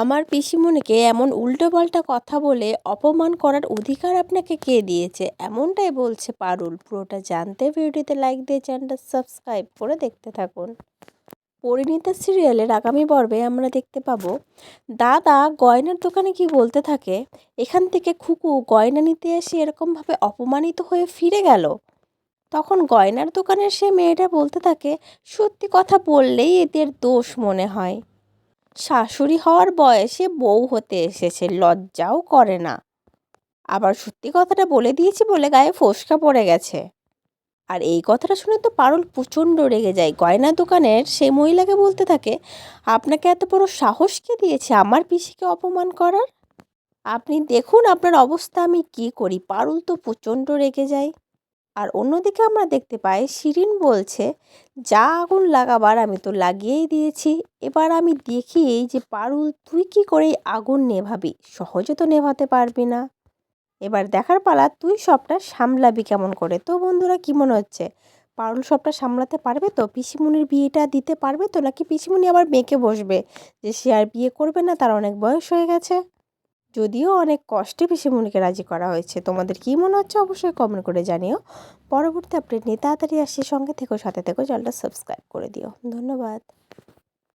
আমার পিসিমণিকে এমন উল্টোপাল্টা কথা বলে অপমান করার অধিকার আপনাকে কে দিয়েছে? এমনটাই বলছে পারুল। পুরোটা জানতে ভিডিওটিতে লাইক দিয়ে চ্যানেলটা সাবস্ক্রাইব করে দেখতে থাকুন। পরিণীতা সিরিয়ালের আগামী পর্বে আমরা দেখতে পাবো দাদা গয়নার দোকানে কি বলতে থাকে, এখান থেকে খুকু গয়না নিতে এসে এরকমভাবে অপমানিত হয়ে ফিরে গেল। তখন গয়নার দোকানের সে মেয়েটা বলতে থাকে, সত্যি কথা বললেই এদের দোষ মনে হয়। শাশুড়ি হওয়ার বয়সে বউ হতে এসেছে, লজ্জাও করে না। আবার সত্যি কথাটা বলে দিয়েছি বলে গায়ে ফোসকা পড়ে গেছে। আর এই কথাটা শুনে তো পারুল প্রচণ্ড রেগে যায়। গয়না দোকানের সেই মহিলাকে বলতে থাকে, আপনাকে এত বড় সাহস কে দিয়েছে আমার পিসিকে অপমান করার? আপনি দেখুন আপনার অবস্থা আমি কি করি। পারুল তো প্রচণ্ড রেগে যায়। আর অন্যদিকে আমরা দেখতে পাই শিরিন বলছে, যা আগুন লাগাবার আমি তো লাগিয়েই দিয়েছি, এবার আমি দেখি এই যে পারুল তুই কি করে এই আগুন নেভাবি, সহজে তো নেভাতে পারবি না। এবার দেখার পালা তুই সবটা সামলাবি কেমন করে। তো বন্ধুরা, কি মনে হচ্ছে পারুল সবটা সামলাতে পারবে তো? পিসিমণির বিয়েটা দিতে পারবে তো, নাকি পিসিমণি আবার মেয়েকে বসবে যে সে আর বিয়ে করবে না, তার অনেক বয়স হয়ে গেছে? যদিও অনেক কষ্টে পিসিমণিকে রাজি করা হয়েছে। তোমাদের কি মনে হচ্ছে অবশ্যই কমেন্ট করে জানিও। পরবর্তী আপডেট নিয়ে তাড়াতাড়ি আসছি, সঙ্গে থেকো, সাথে থেকো, চ্যানেলটা সাবস্ক্রাইব করে দিও। ধন্যবাদ।